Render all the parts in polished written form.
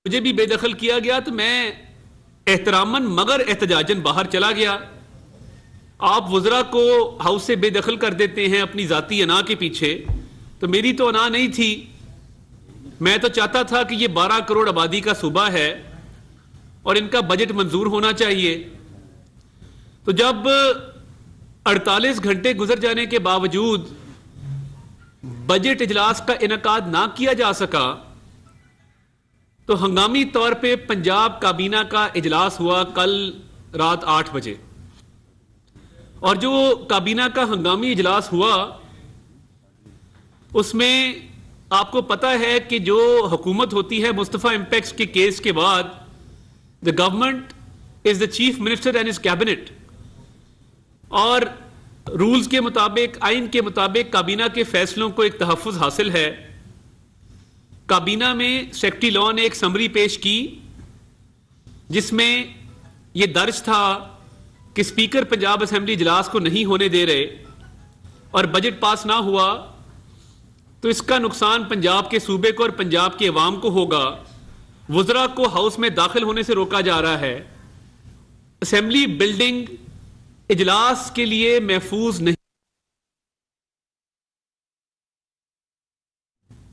मुझे भी बेदखल किया गया तो मैं एहतरामन मगर एहतजाजन बाहर चला गया। आप वज़रा को हाउस से बेदखल कर देते हैं अपनी जाती अना के पीछे, तो मेरी तो अना नहीं थी। मैं तो चाहता था कि ये 12 करोड़ आबादी का सूबा है और इनका बजट मंजूर होना चाहिए। तो जब 48 घंटे गुजर जाने के बावजूद बजट इजलास का इनेकाद ना किया जा सका, तो हंगामी तौर पे पंजाब काबीना का इजलास हुआ कल रात 8 बजे। और जो काबीना का हंगामी इजलास हुआ उसमें आपको पता है कि जो हुकूमत होती है मुस्तफ़ा इम्पैक्स के केस के बाद, the government is the chief minister and his cabinet, और रूल्स के मुताबिक, आइन के मुताबिक काबीना के फैसलों को एक तहफ़्फ़ुज़ हासिल है। काबीना में सेक्रेटरी लॉ ने एक समरी पेश की जिसमें यह दर्ज था कि स्पीकर पंजाब असेंबली इजलास को नहीं होने दे रहे और बजट पास ना हुआ तो इसका नुकसान पंजाब के सूबे को और पंजाब के अवाम को होगा। वज़रा को हाउस में दाखिल होने से रोका जा रहा है। असेंबली बिल्डिंग इजलास के लिए महफूज नहीं।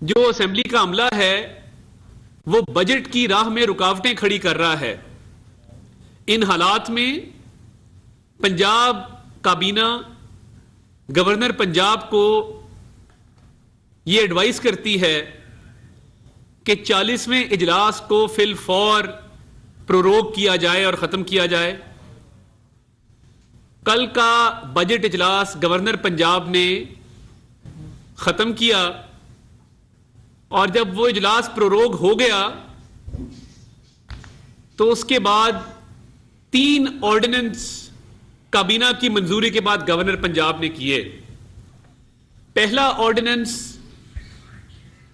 जो असेंबली का अमला है वो बजट की राह में रुकावटें खड़ी कर रहा है। इन हालात में पंजाब काबीना गवर्नर पंजाब को यह एडवाइस करती है कि 40वें इजलास को फिल फौर प्रोरोग किया जाए और खत्म किया जाए। कल का बजट इजलास गवर्नर पंजाब ने खत्म किया और जब वो इजलास प्रोरोग हो गया तो उसके बाद 3 ऑर्डिनेंस काबीना की मंजूरी के बाद गवर्नर पंजाब ने किए। पहला ऑर्डिनेंस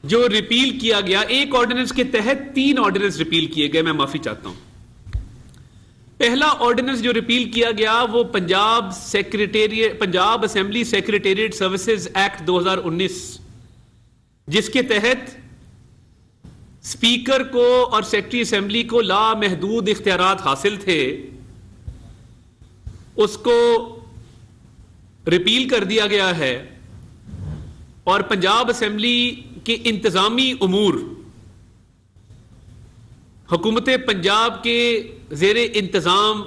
जो रिपील किया गया, एक ऑर्डिनेंस के तहत 3 ऑर्डिनेंस रिपील किए गए, मैं माफी चाहता हूं। पहला ऑर्डिनेंस जो रिपील किया गया वो Punjab assembly secretariat services act 2019, जिसके तहत स्पीकर को और सेक्रेटरी असेंबली को लामहदूद इख्तियारात हासिल थे, उसको रिपील कर दिया गया है और पंजाब असेंबली के इंतजामी उमूर हुकूमत पंजाब के जेर इंतजाम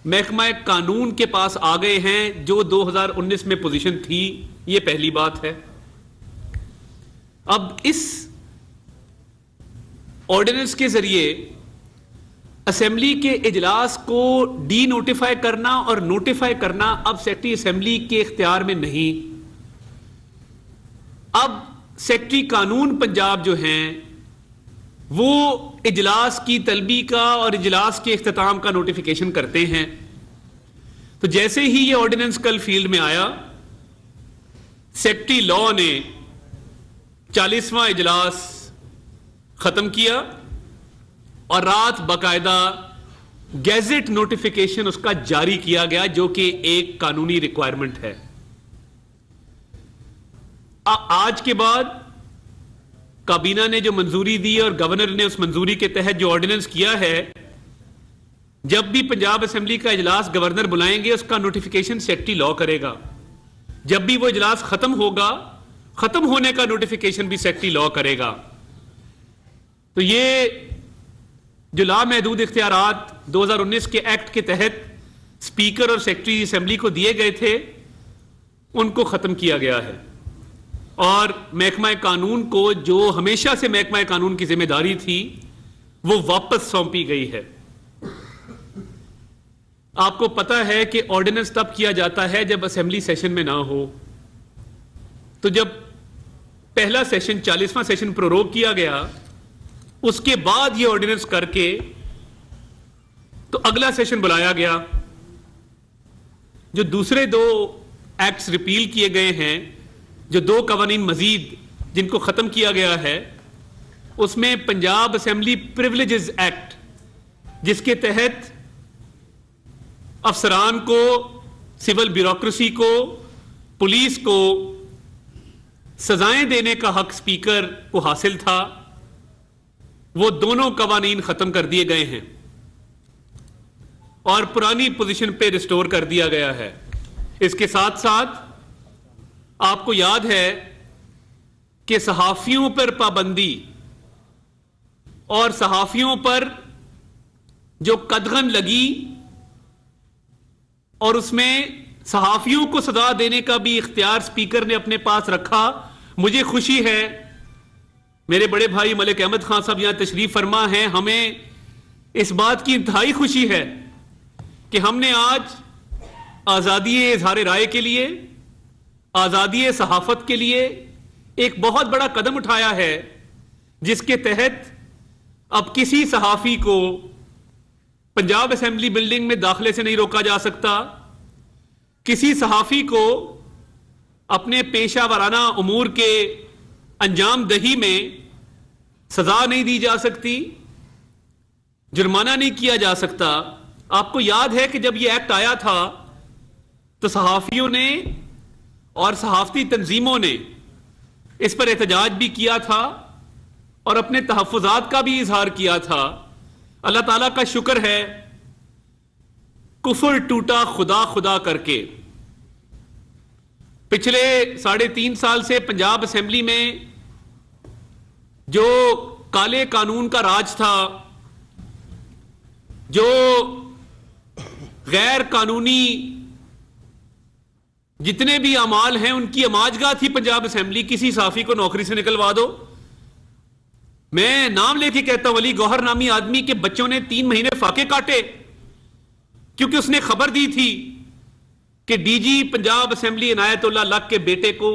महकमा कानून के पास आ गए हैं, जो 2019 में पोजीशन थी। यह पहली बात है। अब इस ऑर्डिनेंस के जरिए असेंबली के इजलास को डी नोटिफाई करना और नोटिफाई करना अब सेक्रेटरी असेंबली के इख्तियार में नहीं। अब सेक्रेटरी कानून पंजाब जो हैं वो इजलास की तलबी का और इजलास के इख्तिताम का नोटिफिकेशन करते हैं। तो जैसे ही ये ऑर्डिनेंस कल फील्ड में आया, सेक्रेटरी लॉ ने 40वां इजलास खत्म किया और रात बाकायदा गैजेट नोटिफिकेशन उसका जारी किया गया, जो कि एक कानूनी रिक्वायरमेंट है। आज के बाद काबीना ने जो मंजूरी दी और गवर्नर ने उस मंजूरी के तहत जो ऑर्डिनेंस किया है, जब भी पंजाब असेंबली का इजलास गवर्नर बुलाएंगे उसका नोटिफिकेशन सेक्रेटरी लॉ करेगा। जब भी वो इजलास खत्म होगा, खत्म होने का नोटिफिकेशन भी सेक्रेटरी लॉ करेगा। तो ये जो लामहदूद इख्तियारात 2019 के एक्ट के तहत स्पीकर और सेक्रेटरी असेंबली को दिए गए थे, उनको खत्म किया गया है और महकमा कानून को, जो हमेशा से महकमा कानून की जिम्मेदारी थी, वो वापस सौंपी गई है। आपको पता है कि ऑर्डिनेंस तब किया जाता है जब असेंबली सेशन में ना हो। तो जब पहला सेशन 40वां सेशन प्रोरोग किया गया, उसके बाद ये ऑर्डिनेंस करके तो अगला सेशन बुलाया गया। जो दूसरे 2 एक्ट्स रिपील किए गए हैं, जो 2 कवानीन मजीद जिनको खत्म किया गया है, उसमें पंजाब असेंबली प्रिविलेजेस एक्ट, जिसके तहत अफसरान को, सिविल ब्यूरोक्रेसी को, पुलिस को सजाएं देने का हक स्पीकर को हासिल था, वो दोनों कवानीन खत्म कर दिए गए हैं और पुरानी पोजीशन पे रिस्टोर कर दिया गया है। इसके साथ साथ आपको याद है कि सहाफियों पर पाबंदी और सहाफियों पर जो कदगन लगी और उसमें सहाफियों को सजा देने का भी इख्तियार स्पीकर ने अपने पास रखा। मुझे खुशी है, मेरे बड़े भाई मलिक अहमद खान साहब यहां तशरीफ फरमा हैं, हमें इस बात की इंतहाई खुशी है कि हमने आज आजादी इजहार राय के लिए, आजादी सहाफत के लिए एक बहुत बड़ा कदम उठाया है, जिसके तहत अब किसी सहाफी को पंजाब असेंबली बिल्डिंग में दाखिले से नहीं रोका जा सकता, किसी सहाफी को अपने पेशा वाराना उमूर के अंजाम दही में सजा नहीं दी जा सकती, जुर्माना नहीं किया जा सकता। आपको याद है कि जब यह एक्ट आया था तो सहाफियों ने और सहाफती तंजीमों ने इस पर एहतजाज भी किया था और अपने तहफ़्फ़ुज़ात का भी इजहार किया था। अल्लाह ताला का शुक्र है, कुफर टूटा खुदा खुदा करके। पिछले 3.5 साल से पंजाब असेंबली में जो काले कानून का राज था, जो गैर कानूनी जितने भी अमाल हैं उनकी अमाजगा थी पंजाब असेंबली, किसी साफी को नौकरी से निकलवा दो। मैं नाम लेके कहता हूं, अली गौहर नामी आदमी के बच्चों ने 3 महीने फाके काटे क्योंकि उसने खबर दी थी कि DG Punjab assembly Inayatullah luck के बेटे को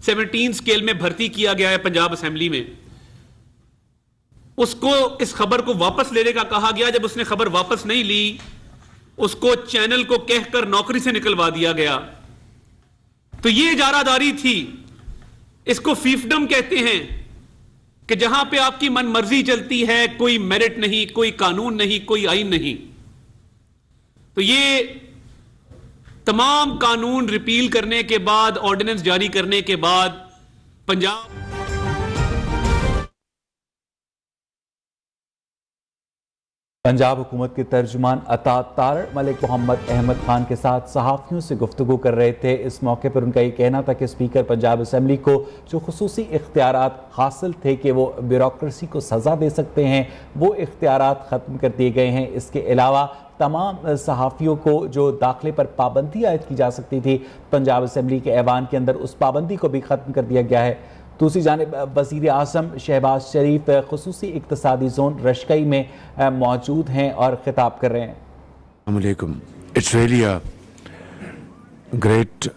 17 स्केल में भर्ती किया गया है पंजाब असेंबली में। उसको इस खबर को वापस लेने का कहा गया। जब उसने खबर वापस नहीं ली, उसको चैनल को कहकर नौकरी से निकलवा दिया गया। तो ये इजारादारी थी, इसको फीफडम कहते हैं कि जहां पे आपकी मनमर्जी चलती है, कोई मेरिट नहीं, कोई कानून नहीं, कोई आईन नहीं। तो ये तमाम कानून रिपील करने के बाद, ऑर्डिनेंस जारी करने के बाद पंजाब हुकूमत के तर्जुमान अता तारड़ मलिक मोहम्मद अहमद खान के साथ सहाफ़ियों से गुफ्तगू कर रहे थे। इस मौके पर उनका ये कहना था कि स्पीकर पंजाब असेंबली को जो खुसूसी इख्तियारात हासिल थे कि वो ब्यूरोक्रेसी को सज़ा दे सकते हैं, वो इख्तियारात ख़त्म कर दिए गए हैं। इसके अलावा तमाम सहाफ़ियों को जो दाखिले पर पाबंदी आयद की जा सकती थी पंजाब असेंबली के ऐवान के अंदर, उस पाबंदी को भी ख़त्म कर दिया गया है। दूसरी जानिब वज़ीर आज़म शहबाज शरीफ खुसूसी इक़्तिसादी ज़ोन रशकई में मौजूद हैं और खिताब कर रहे हैं। Assalamualaikum. It's really a great